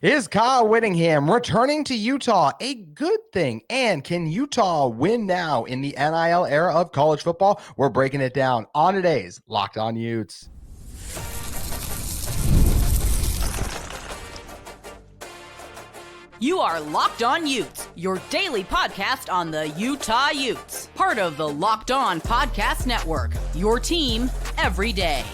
Is Kyle Whittingham returning to Utah a good thing? And can Utah win now in the NIL era of college football? We're breaking it down on today's Locked On Utes. You are Locked On Utes, your daily podcast on the Utah Utes. Part of the Locked On Podcast Network, your team every day.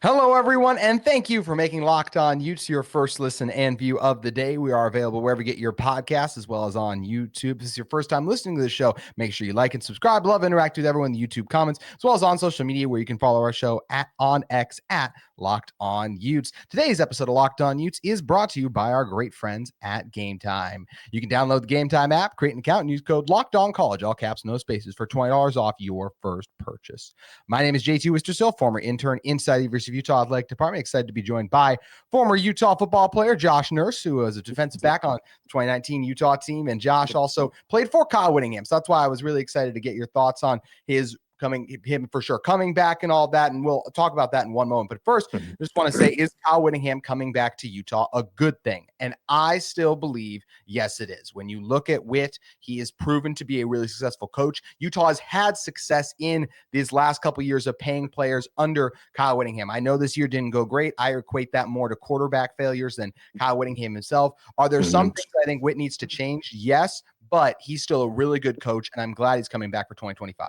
Hello, everyone, and thank you for making Locked On Utes your first listen and view of the day. We are available wherever you get your podcasts, as well as on YouTube. If this is your first time listening to the show, make sure you like and subscribe. Love interacting with everyone in the YouTube comments, as well as on social media, where you can follow our show on X at Locked On Utes. Today's episode of Locked On Utes is brought to you by our great friends at GameTime. You can download the GameTime app, create an account, and use code LOCKEDONCollege, all caps, no spaces, for $20 off your first purchase. My name is JT Wistrcill, former intern inside the University of Utah Athletic Department. Excited to be joined by former Utah football player Josh Nurse, who was a defensive back on the 2019 Utah team. And Josh also played for Kyle Whittingham. So that's why I was really excited to get your thoughts on him for sure coming back and all of that, and we'll talk about that in one moment. But first, I just want to say, is Kyle Whittingham coming back to Utah a good thing? And I still believe, yes, it is. When you look at Whitt, he is proven to be a really successful coach. Utah has had success in these last couple of years of paying players under Kyle Whittingham. I know this year didn't go great. I equate that more to quarterback failures than Kyle Whittingham himself. Are there some things I think Whitt needs to change? Yes, but he's still a really good coach, and I'm glad he's coming back for 2025.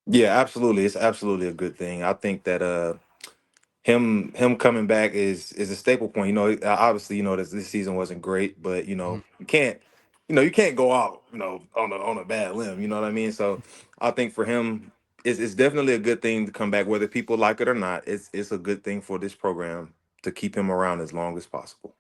Yeah, absolutely. It's absolutely a good thing. I think that him coming back is a staple point. Obviously, this season wasn't great, but you can't go out, on a bad limb. You know what I mean? So I think for him, it's definitely a good thing to come back, whether people like it or not. It's a good thing for this program to keep him around as long as possible.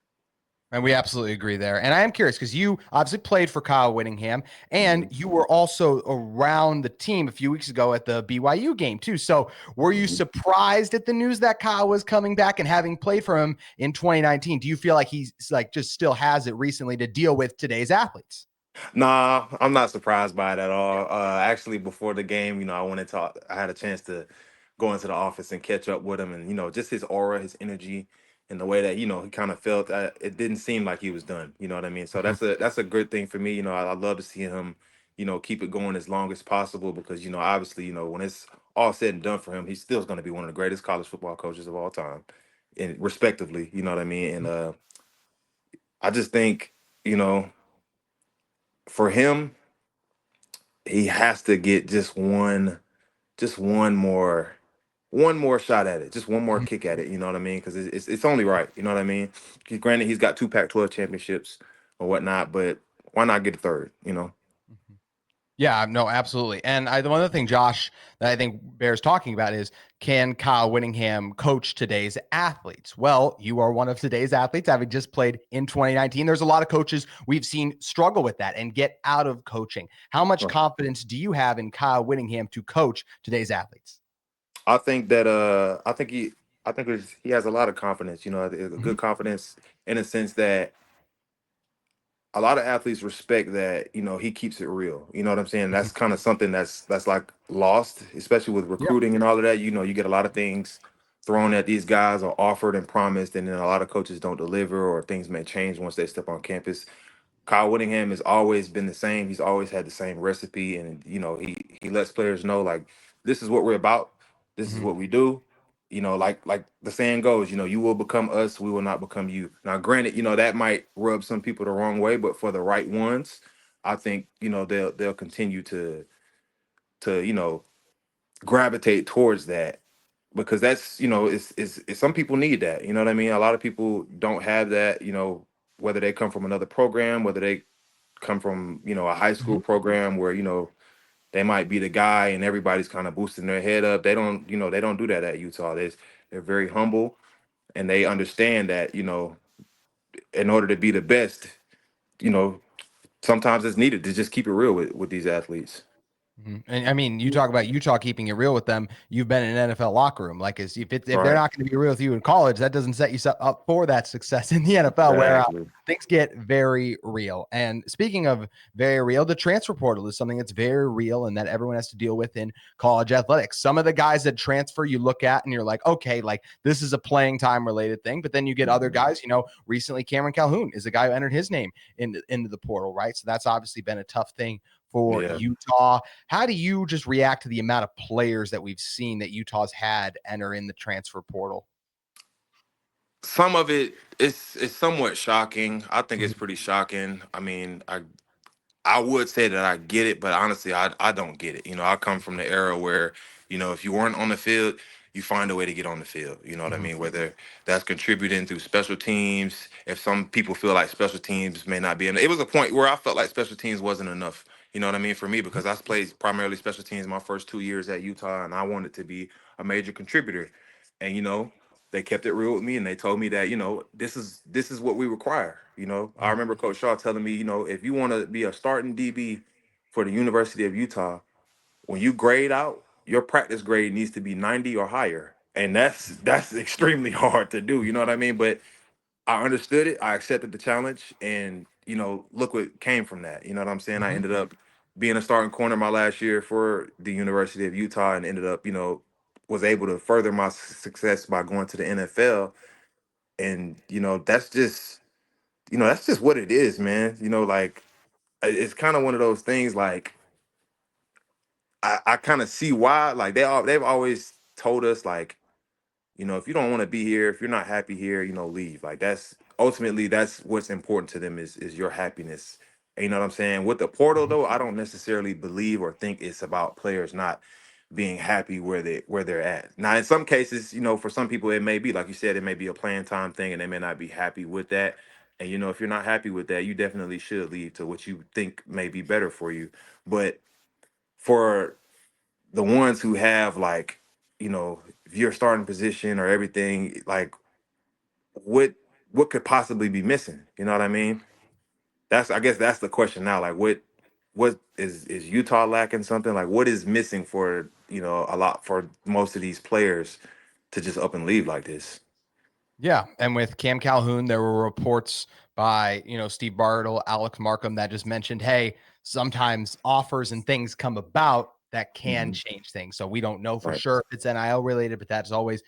And we absolutely agree there. And I am curious because you obviously played for Kyle Whittingham, and you were also around the team a few weeks ago at the BYU game too. So were you surprised at the news that Kyle was coming back, and having played for him in 2019, do you feel like he's just still has it recently to deal with today's athletes? Nah, I'm not surprised by it at all. Actually, before the game, I had a chance to go into the office and catch up with him, and just his aura, his energy, and the way that he kind of felt. It didn't seem like he was done. You know what I mean? So that's a good thing for me. I love to see him, keep it going as long as possible because obviously, when it's all said and done for him, he's still going to be one of the greatest college football coaches of all time, and respectively. You know what I mean? And I just think, for him, he has to get just one more shot at it, just one more kick at it. You know what I mean? Because it's only right. You know what I mean? Granted, he's got two Pac-12 championships or whatnot, but why not get a third? Yeah, no, absolutely. And the one other thing, Josh, that I think bears talking about is, can Kyle Whittingham coach today's athletes? Well, you are one of today's athletes, having just played in 2019. There's a lot of coaches we've seen struggle with that and get out of coaching. How much confidence do you have in Kyle Whittingham to coach today's athletes? I think that he has a lot of confidence. A good confidence in a sense that a lot of athletes respect that he keeps it real. You know what I'm saying? That's kind of something that's like lost, especially with recruiting and all of that. You get a lot of things thrown at these guys or offered and promised, and then a lot of coaches don't deliver, or things may change once they step on campus. Kyle Whittingham has always been the same. He's always had the same recipe, and he lets players know, like, this is what we're about. This is what we do. Like the saying goes, you will become us, we will not become you. Now, granted, that might rub some people the wrong way, but for the right ones, I think they'll continue to gravitate towards that, because that's it's some people need that. You know what I mean? A lot of people don't have that. Whether they come from another program, whether they come from a high school program where they might be the guy and everybody's kind of boosting their head up. They don't do that at Utah. They're very humble, and they understand that, in order to be the best, sometimes it's needed to just keep it real with these athletes. And I mean, you talk about Utah keeping it real with them. You've been in an NFL locker room. Like, if they're not going to be real with you in college, that doesn't set you up for that success in the NFL, where Exactly. things get very real. And speaking of very real, the transfer portal is something that's very real and that everyone has to deal with in college athletics. Some of the guys that transfer, you look at and you're like, okay, like this is a playing time related thing. But then you get other guys. Recently Cameron Calhoun is a guy who entered his name into the portal, right? So that's obviously been a tough thing for Utah. How do you just react to the amount of players that we've seen that Utah's had enter in the transfer portal? Some of it is somewhat shocking. I think it's pretty shocking. I mean, I would say that I get it, but honestly, I don't get it. I come from the era where, if you weren't on the field, you find a way to get on the field. You know what I mean? Whether that's contributing through special teams, if some people feel like special teams may not be enough. It was a point where I felt like special teams wasn't enough. You know what I mean? For me, because I played primarily special teams my first 2 years at Utah, and I wanted to be a major contributor. And they kept it real with me, and they told me that this is what we require. I remember Coach Shaw telling me, if you want to be a starting DB for the University of Utah, when you grade out, your practice grade needs to be 90 or higher, and that's extremely hard to do. You know what I mean? But I understood it. I accepted the challenge, and look what came from that. You know what I'm saying? I ended up being a starting corner my last year for the University of Utah, and ended up, was able to further my success by going to the NFL. And that's just what it is, man. Like it's kind of one of those things. Like I kind of see why. Like they've always told us, like, if you don't want to be here, if you're not happy here, leave. Like that's what's important to them is your happiness. And you know what I'm saying? With the portal though, I don't necessarily believe or think it's about players not being happy where they're at. Now, in some cases, for some people it may be, like you said, it may be a playing time thing and they may not be happy with that. And if you're not happy with that, you definitely should leave to what you think may be better for you. But for the ones who have, like, if you're starting position or everything, like what could possibly be missing? You know what I mean? I guess that's the question now. Like what is Utah lacking something? Like what is missing for, a lot for most of these players to just up and leave like this? Yeah. And with Cam Calhoun, there were reports by, Steve Bartle, Alex Markham that just mentioned, hey, sometimes offers and things come about that can change things. So we don't know for Right. sure if it's NIL related, but that's always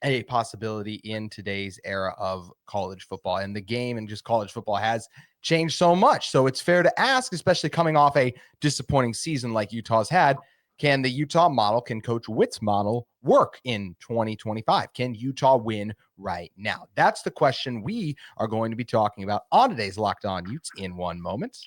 a possibility in today's era of college football. And the game and just college football has changed so much. So it's fair to ask, especially coming off a disappointing season like Utah's had, can the Utah model, can Coach Whitt's model work in 2025? Can Utah win right now? That's the question we are going to be talking about on today's Locked On Utes in one moment.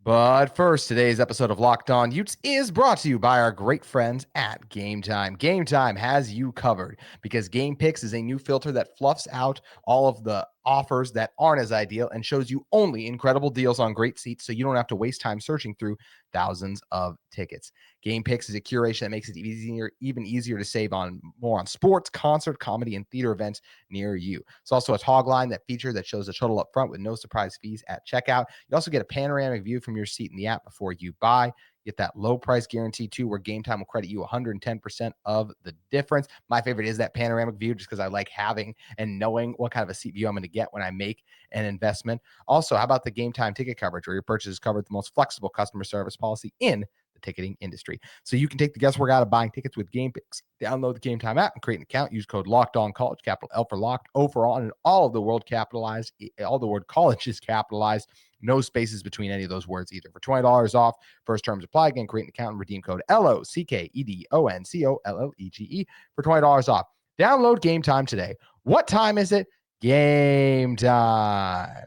But first, today's episode of Locked On Utes is brought to you by our great friends at GameTime. GameTime has you covered because Game Picks is a new filter that fluffs out all of the offers that aren't as ideal and shows you only incredible deals on great seats so you don't have to waste time searching through thousands of tickets. Game Picks is a curation that makes it even easier to save on more on sports, concert, comedy, and theater events near you. It's also a tagline that shows the total up front with no surprise fees at checkout. You also get a panoramic view from your seat in the app before you buy. Get that low price guarantee too, where GameTime will credit you 110% of the difference. My favorite is that panoramic view just because I like having and knowing what kind of a seat view I'm going to get when I make an investment. Also, how about the GameTime ticket coverage, where your purchase is covered with the most flexible customer service policy in the ticketing industry. So you can take the guesswork out of buying tickets with Game Picks. Download the GameTime app and create an account. Use code LOCKEDONCollege, capital L for locked, O for on, and all of the word capitalized. All the word college is capitalized. No spaces between any of those words either. For $20 off, first terms apply. Again, create an account and redeem code LOCKEDONCOLLEGE for $20 off. Download Game Time today. What time is it? Game time.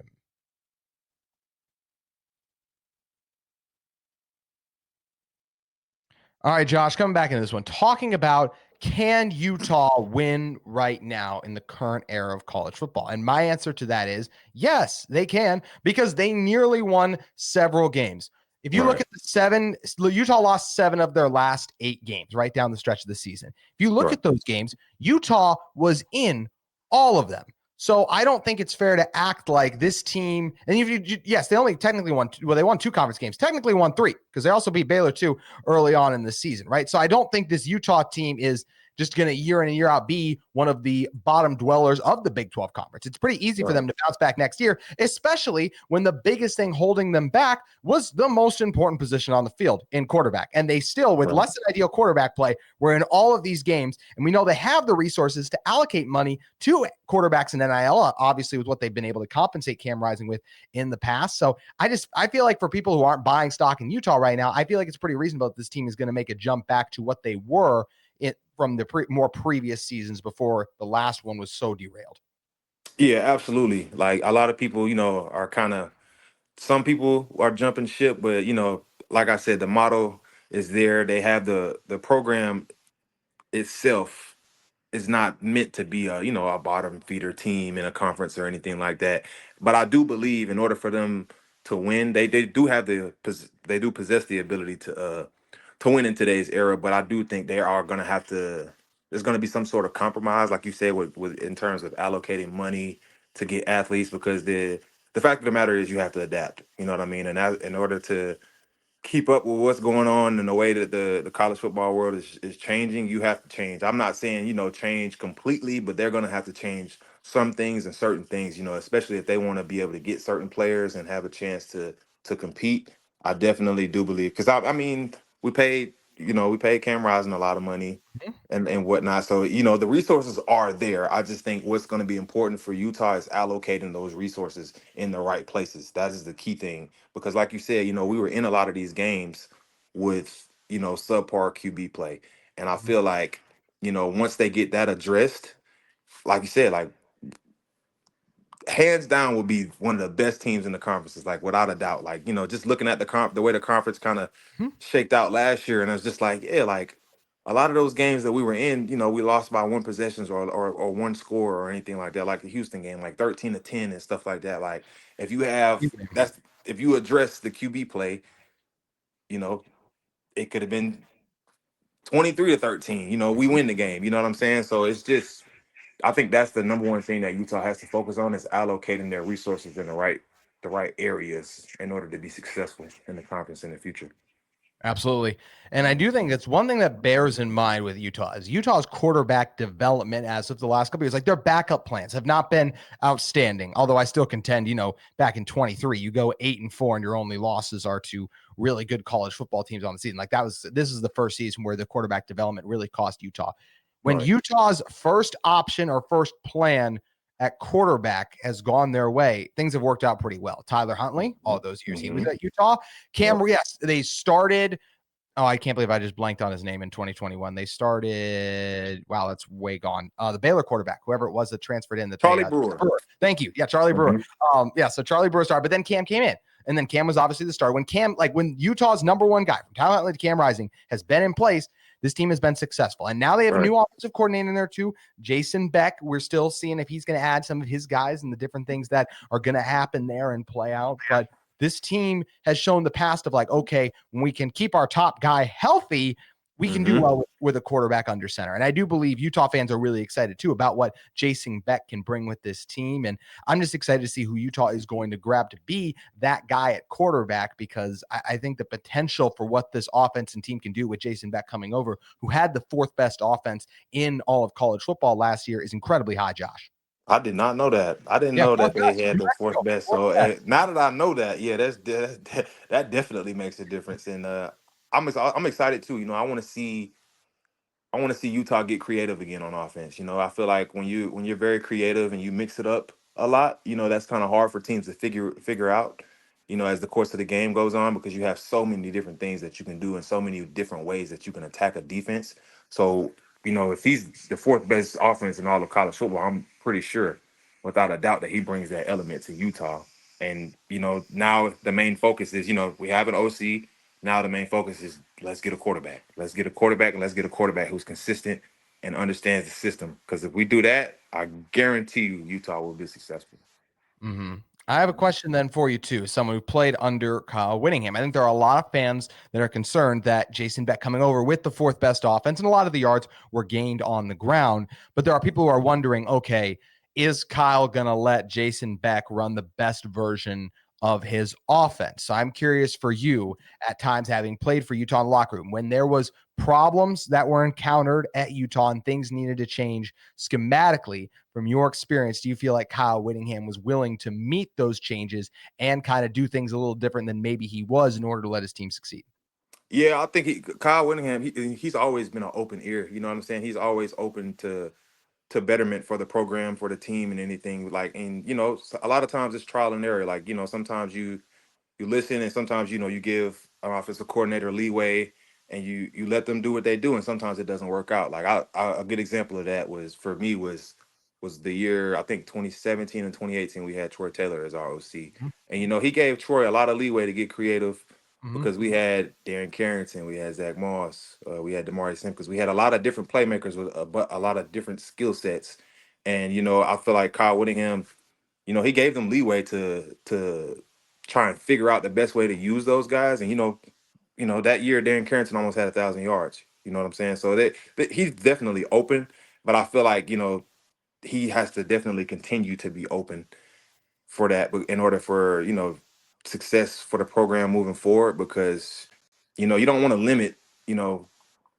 All right, Josh, coming back into this one, talking about can Utah win right now in the current era of college football? And my answer to that is yes, they can, because they nearly won several games. If you look at Utah lost 7 of their last 8 games right down the stretch of the season. If you look at those games, Utah was in all of them. So I don't think it's fair to act like this team, and yes, they only technically won, they won 2 conference games, technically won 3, because they also beat Baylor too early on in the season, right? So I don't think this Utah team is just going to year in and year out be one of the bottom dwellers of the Big 12 conference. It's pretty easy for them to bounce back next year, especially when the biggest thing holding them back was the most important position on the field in quarterback. And they still, with less than ideal quarterback play, were in all of these games. And we know they have the resources to allocate money to quarterbacks in NIL, obviously with what they've been able to compensate Cam Rising with in the past. So I feel like for people who aren't buying stock in Utah right now, I feel like it's pretty reasonable that this team is going to make a jump back to what they were from the more previous seasons before the last one was so derailed. Yeah, absolutely. Like a lot of people, are some people are jumping ship, but like I said, the model is there. They have the program itself is not meant to be a bottom feeder team in a conference or anything like that. But I do believe in order for them to win, they do have they do possess the ability to win in today's era. But I do think they are going to have to. There's going to be some sort of compromise, like you said, with in terms of allocating money to get athletes, because the fact of the matter is you have to adapt. You know what I mean? And in order to keep up with what's going on and the way that the college football world is changing, you have to change. I'm not saying, change completely, but they're going to have to change some things and certain things, especially if they want to be able to get certain players and have a chance to compete. I definitely do believe, because I mean, we paid Cam Rising a lot of money and whatnot. So, the resources are there. I just think what's going to be important for Utah is allocating those resources in the right places. That is the key thing. Because like you said, we were in a lot of these games with, subpar QB play. And I feel like, once they get that addressed, like you said, like hands down would be one of the best teams in the conferences, like without a doubt. Like, just looking at the way the conference kind of shaked out last year, and it's just like, yeah, like a lot of those games that we were in, we lost by 1 possessions or 1 score or anything like that, like the Houston game, like 13-10 and stuff like that. Like if you address the QB play, it could have been 23-13. We win the game. You know what I'm saying? So it's just, I think that's the number one thing that Utah has to focus on, is allocating their resources in the right areas in order to be successful in the conference in the future. Absolutely. And I do think it's one thing that bears in mind with Utah is Utah's quarterback development as of the last couple of years, like their backup plans have not been outstanding. Although I still contend, back in 23, you go 8-4 and your only losses are to really good college football teams on the season. Like this is the first season where the quarterback development really cost Utah. When Utah's first option or first plan at quarterback has gone their way, things have worked out pretty well. Tyler Huntley, all those years he was at Utah. Yes, they started. Oh, I can't believe I just blanked on his name in 2021. They started. Wow, that's way gone. The Baylor quarterback, whoever it was that transferred in, Charlie Brewer. Thank you. Yeah, Charlie Brewer. So Charlie Brewer started, but then Cam came in. And then Cam was obviously the star. When Utah's number one guy from Tyler Huntley to Cam Rising has been in place, this team has been successful. And now they have a new offensive coordinator in there too, Jason Beck. We're still seeing if he's going to add some of his guys and the different things that are going to happen there and play out. But this team has shown the past of like, okay, when we can keep our top guy healthy, we can do well with a quarterback under center. And I do believe Utah fans are really excited too about what Jason Beck can bring with this team. And I'm just excited to see who Utah is going to grab to be that guy at quarterback, because I think the potential for what this offense and team can do with Jason Beck coming over, who had the 4th best offense in all of college football last year, is incredibly high, Josh. I did not know that. I didn't know that they had the 4th best. So now that I know that, yeah, that definitely makes a difference. And I'm excited too. I want to see Utah get creative again on offense. I feel like when you're very creative and you mix it up a lot, that's kind of hard for teams to figure out, as the course of the game goes on, because you have so many different things that you can do and so many different ways that you can attack a defense. So, if he's the 4th best offense in all of college football, I'm pretty sure, without a doubt, that he brings that element to Utah. And, now the main focus is, we have an OC. Now the main focus is, let's get a quarterback. Let's get a quarterback, and let's get a quarterback who's consistent and understands the system. Because if we do that, I guarantee you Utah will be successful. I have a question then for you too. Someone who played under Kyle Whittingham. I think there are a lot of fans that are concerned that Jason Beck coming over with the 4th best offense, and a lot of the yards were gained on the ground. But there are people who are wondering, okay, is Kyle going to let Jason Beck run the best version of his offense? So I'm curious for you, at times having played for Utah in the locker room, when there was problems that were encountered at Utah and things needed to change schematically, from your experience, do you feel like Kyle Whittingham was willing to meet those changes and kind of do things a little different than maybe he was in order to let his team succeed? Yeah, I think Kyle Whittingham, he's always been an open ear. You know what I'm saying? He's always open to betterment for the program, for the team, and anything like. And a lot of times it's trial and error. Like sometimes you listen, and sometimes you give an offensive coordinator leeway, and you let them do what they do, and sometimes it doesn't work out. Like a good example of that was for me was the year, I think 2017 and 2018, we had Troy Taylor as our OC, and he gave Troy a lot of leeway to get creative. Because we had Darren Carrington, we had Zach Moss, we had Damari Simpkins, we had a lot of different playmakers with a lot of different skill sets, and I feel like Kyle Whittingham, he gave them leeway to try and figure out the best way to use those guys. And that year Darren Carrington almost had 1,000 yards. You know what I'm saying? So that he's definitely open, but I feel like he has to definitely continue to be open for that, but in order for success for the program moving forward, because you don't want to limit you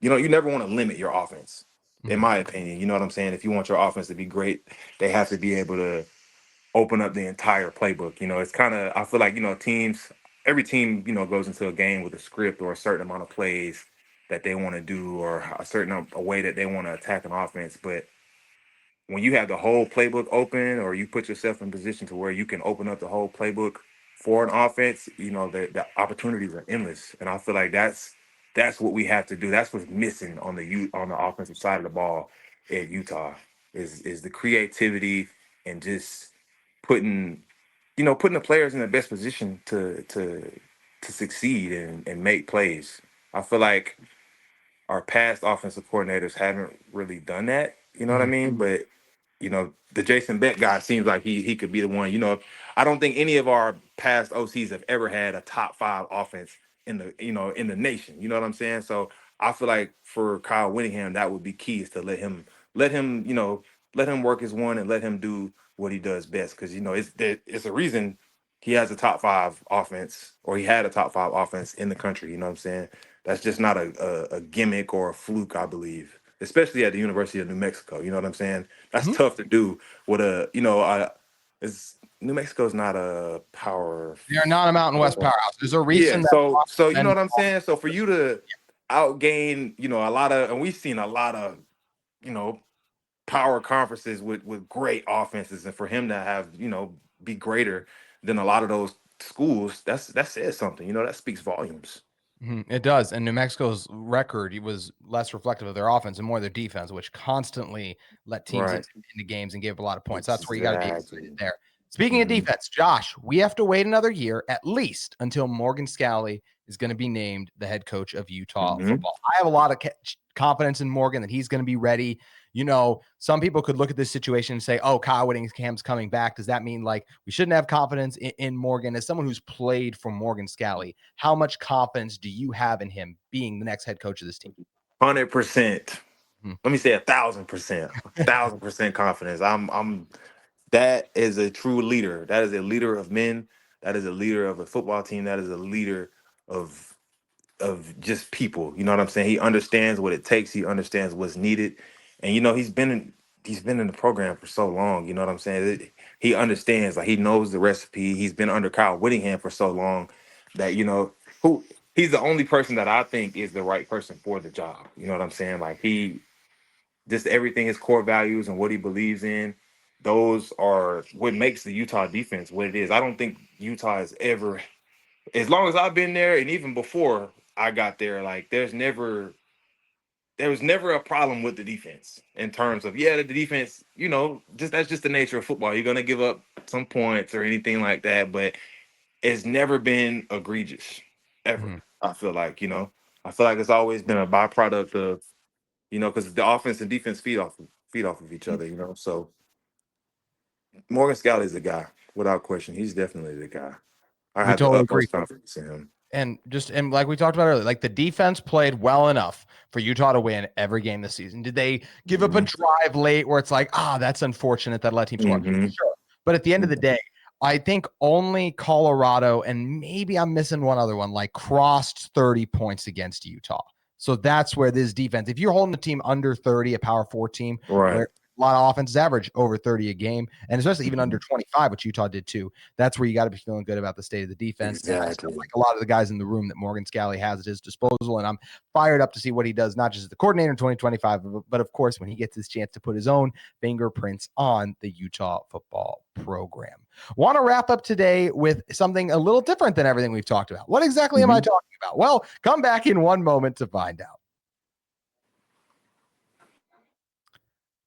never want to limit your offense, in my opinion. You know what I'm saying? If you want your offense to be great, they have to be able to open up the entire playbook. It's kind of, I feel like, every team, goes into a game with a script or a certain amount of plays that they want to do, or a way that they want to attack an offense. But when you have the whole playbook open, or you put yourself in position to where you can open up the whole playbook for an offense, the opportunities are endless. And I feel like that's what we have to do. That's what's missing on the offensive side of the ball at Utah is the creativity, and just putting putting the players in the best position to succeed and make plays. I feel like our past offensive coordinators haven't really done that. You know what I mean? But the Jason Beck guy seems like he could be the one. I don't think any of our past OCs have ever had a top 5 offense in the in the nation. You know what I'm saying? So I feel like for Kyle Whittingham, that would be key, is to let him work his one, and let him do what he does best. Because it's a reason he has a top 5 offense, or he had a top 5 offense in the country. You know what I'm saying? That's just not a gimmick or a fluke, I believe, especially at the University of New Mexico. You know what I'm saying? That's tough to do with New Mexico's not a power. They're not a Mountain West powerhouse. There's a Yeah, reason so you that know what I'm saying? So for you to outgain, a lot of, and we've seen a lot of, you know, power conferences with great offenses, and for him to have, be greater than a lot of those schools, that says something. That speaks volumes. It does. And New Mexico's record, he was less reflective of their offense and more their defense, which constantly let teams Right. into games and gave up a lot of points. That's where you got to be Exactly. excited there. Speaking of defense, Josh, we have to wait another year at least until Morgan Scalley is going to be named the head coach of Utah football. I have a lot of confidence in Morgan that he's going to be ready. Some people could look at this situation and say, oh, Kyle Whittingham's coming back. Does that mean like we shouldn't have confidence in Morgan? As someone who's played for Morgan Scalley, how much confidence do you have in him being the next head coach of this team? 100%. Let me say 1,000%. 1,000% confidence. That is a true leader. That is a leader of men. That is a leader of a football team. That is a leader of just people. You know what I'm saying? He understands what it takes. He understands what's needed. And he's been in the program for so long. You know what I'm saying? He understands. Like, he knows the recipe. He's been under Kyle Whittingham for so long that who he's the only person that I think is the right person for the job. You know what I'm saying? Like, he just everything, his core values and what he believes in, those are what makes the Utah defense what it is. I don't think Utah has ever, as long as I've been there, and even before I got there, like there was never a problem with the defense in terms of, the defense, just that's just the nature of football. You're gonna give up some points or anything like that, but it's never been egregious ever. I feel like, it's always been a byproduct of, because the offense and defense feed off of each other, So Morgan Scalley is the guy, without question. He's definitely the guy. I We have the totally agree. utmost confidence in him. And like we talked about earlier, like the defense played well enough for Utah to win every game this season. Did they give up a drive late where it's like, that's unfortunate that let team score? Sure. But at the end of the day, I think only Colorado and maybe I'm missing one other one, like crossed 30 points against Utah. So that's where this defense, if you're holding the team under 30, a power 4 team, where a lot of offenses average over 30 a game, and especially even under 25, which Utah did too. That's where you got to be feeling good about the state of the defense. Exactly. And I still like a lot of the guys in the room that Morgan Scalley has at his disposal, and I'm fired up to see what he does, not just as the coordinator in 2025, but of course when he gets his chance to put his own fingerprints on the Utah football program. Want to wrap up today with something a little different than everything we've talked about. What exactly am I talking about? Well, come back in one moment to find out.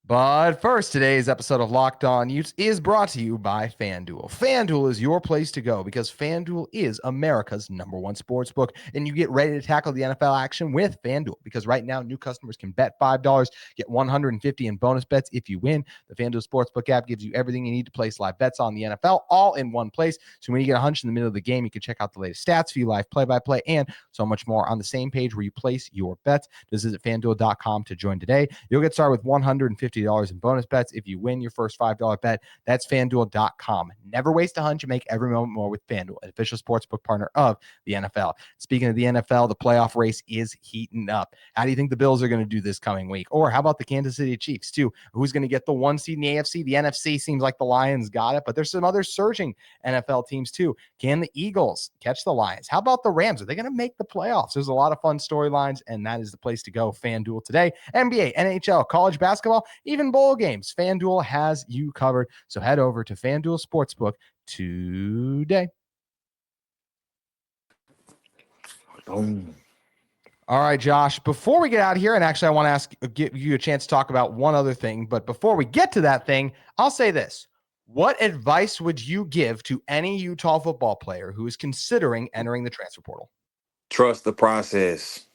But first, today's episode of Locked On Utes is brought to you by FanDuel. FanDuel is your place to go because FanDuel is America's #1 sports book, and you get ready to tackle the NFL action with FanDuel because right now new customers can bet $5, get $150 in bonus bets if you win. The FanDuel Sportsbook app gives you everything you need to place live bets on the NFL all in one place. So when you get a hunch in the middle of the game, you can check out the latest stats, view live play-by-play, and so much more on the same page where you place your bets. Just visit FanDuel.com to join today. You'll get started with $150 in bonus bets if you win your first $5 bet. That's FanDuel.com. Never waste a hunch and make every moment more with FanDuel, an official sportsbook partner of the NFL. Speaking of the NFL, the playoff race is heating up. How do you think the Bills are going to do this coming week? Or how about the Kansas City Chiefs too? Who's going to get the 1 seed in the AFC? The NFC seems like the Lions got it, but there's some other surging NFL teams too. Can the Eagles catch the Lions? How about the Rams? Are they going to make the playoffs? There's a lot of fun storylines, and that is the place to go. FanDuel today. NBA, NHL, college basketball, even bowl games. FanDuel has you covered. So head over to FanDuel Sportsbook today. All right, Josh, before we get out of here, and actually I want to give you a chance to talk about one other thing, but before we get to that thing, I'll say this. What advice would you give to any Utah football player who is considering entering the transfer portal? Trust the process.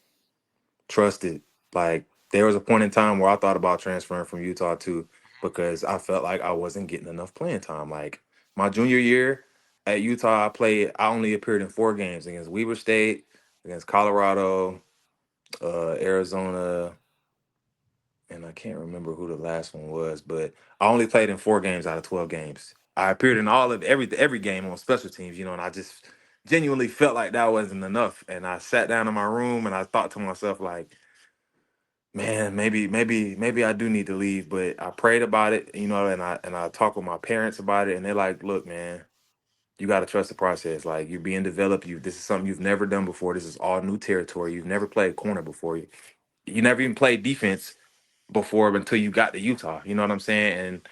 Trust it. Like, there was a point in time where I thought about transferring from Utah too, because I felt like I wasn't getting enough playing time. Like, my junior year at Utah, I only appeared in 4 games against Weber State, against Colorado, Arizona, and I can't remember who the last one was, but I only played in 4 games out of 12 games. I appeared in every game on special teams, and I just genuinely felt like that wasn't enough. And I sat down in my room and I thought to myself, like, man, maybe I do need to leave. But I prayed about it, and I talked with my parents about it, and they're like, look, man, you got to trust the process. Like, you're being developed. This is something you've never done before. This is all new territory. You've never played corner before. You never even played defense before until you got to Utah. You know what I'm saying? And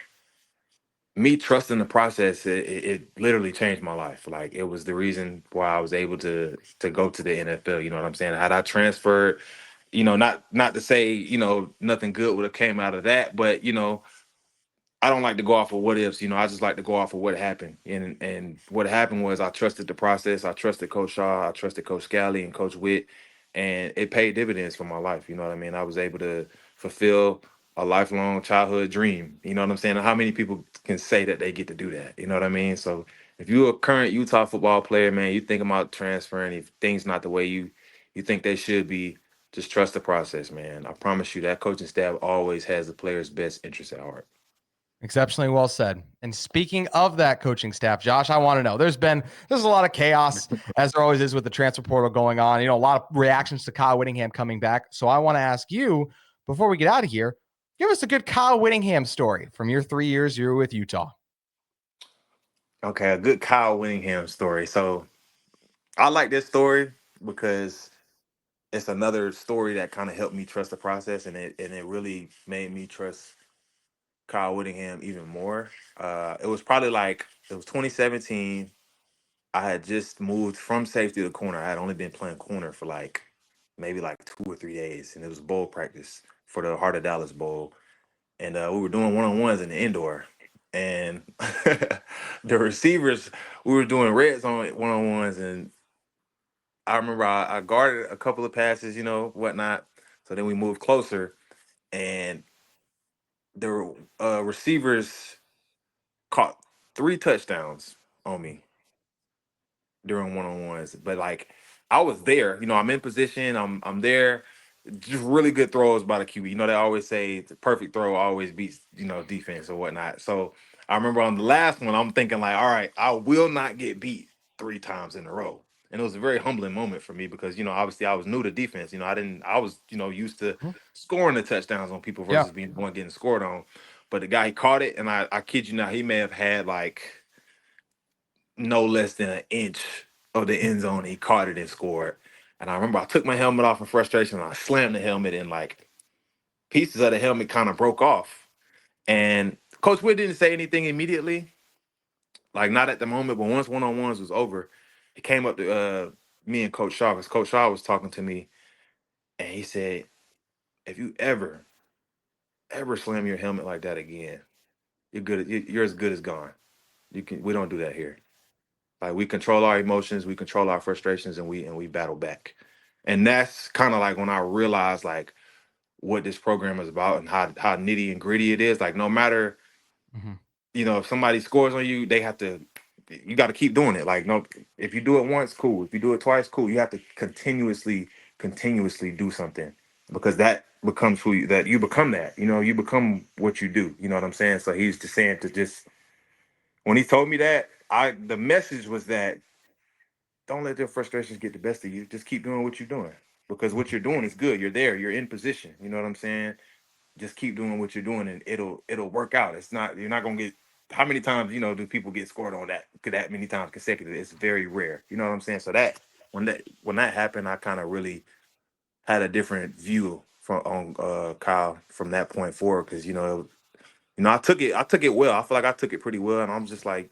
me trusting the process, it literally changed my life. Like, it was the reason why I was able to go to the NFL. You know what I'm saying? Had I transferred, not to say, nothing good would have came out of that, but I don't like to go off of what ifs. I just like to go off of what happened. And what happened was I trusted the process. I trusted Coach Shaw. I trusted Coach Scalley and Coach Whitt, and it paid dividends for my life. You know what I mean? I was able to fulfill a lifelong childhood dream. You know what I'm saying? How many people can say that they get to do that? You know what I mean? So if you're a current Utah football player, man, you think about transferring, if things not the way you think they should be, just trust the process, man. I promise you that coaching staff always has the player's best interest at heart. Exceptionally well said. And speaking of that coaching staff, Josh, I want to know, there's a lot of chaos as there always is with the transfer portal going on. A lot of reactions to Kyle Whittingham coming back. So I want to ask you, before we get out of here, give us a good Kyle Whittingham story from your 3 years you were with Utah. Okay, a good Kyle Whittingham story. So I like this story because it's another story that kind of helped me trust the process, and it really made me trust Kyle Whittingham even more. It was 2017. I had just moved from safety to corner. I had only been playing corner for maybe 2 or 3 days, and it was bowl practice for the Heart of Dallas Bowl, and we were doing one-on-ones in the indoor, and the receivers, we were doing red zone one-on-ones, and I remember I guarded a couple of passes, whatnot. So then we moved closer, and the receivers caught 3 touchdowns on me during one-on-ones. But I was there. I'm in position. I'm there. Just really good throws by the QB. They always say the perfect throw always beats, defense or whatnot. So I remember on the last one, I'm thinking like, all right, I will not get beat 3 times in a row. And it was a very humbling moment for me because, obviously I was new to defense. I was, used to Mhm. scoring the touchdowns on people Yeah. versus being the one getting scored on. But the guy, he caught it, and I kid you not, he may have had like no less than an inch of the end zone. He caught it and scored. And I remember I took my helmet off in frustration and I slammed the helmet, and like pieces of the helmet kind of broke off. And Coach Whitt didn't say anything immediately, like not at the moment, but once one-on-ones was over, he came up to me and Coach Shaw, because Coach Shaw was talking to me, and he said, if you ever slam your helmet like that again, you're as good as gone. We don't do that here. Like, we control our emotions, we control our frustrations, and we battle back. And that's kind of like when I realized like what this program is about and how nitty and gritty it is. Like, no matter, Mhm. if somebody scores on you, you got to keep doing it. Like, no, if you do it once, cool. If you do it twice, cool. You have to continuously do something, because that becomes that you become. That you become what you do. You know what I'm saying? So he's just saying to just, when he told me that, the message was that don't let their frustrations get the best of you. Just keep doing what you're doing, because what you're doing is good. You're there. You're in position. You know what I'm saying? Just keep doing what you're doing, and it'll work out. You're not gonna get. How many times do people get scored on that many times consecutive? It's very rare. You know what I'm saying? So when that happened, I kind of really had a different view on Kyle from that point forward, because I took it well. I feel like I took it pretty well, and I'm just like,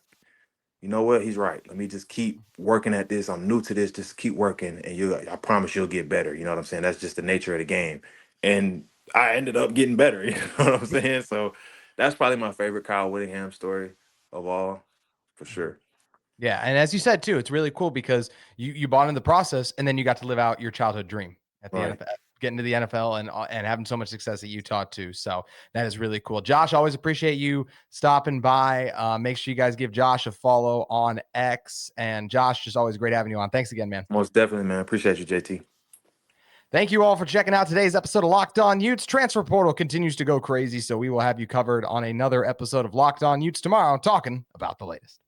you know what? He's right. Let me just keep working at this. I'm new to this. Just keep working, and I promise you'll get better. You know what I'm saying? That's just the nature of the game. And I ended up getting better. You know what I'm saying? So that's probably my favorite Kyle Whittingham story of all, for sure. Yeah, and as you said too, it's really cool because you bought in the process, and then you got to live out your childhood dream at the Right. NFL, getting to the NFL, and having so much success at Utah too. So that is really cool. Josh, always appreciate you stopping by. Make sure you guys give Josh a follow on X. And Josh, just always great having you on. Thanks again, man. Most definitely, man. Appreciate you, JT. Thank you all for checking out today's episode of Locked On Utes. Transfer portal continues to go crazy, so we will have you covered on another episode of Locked On Utes tomorrow, talking about the latest.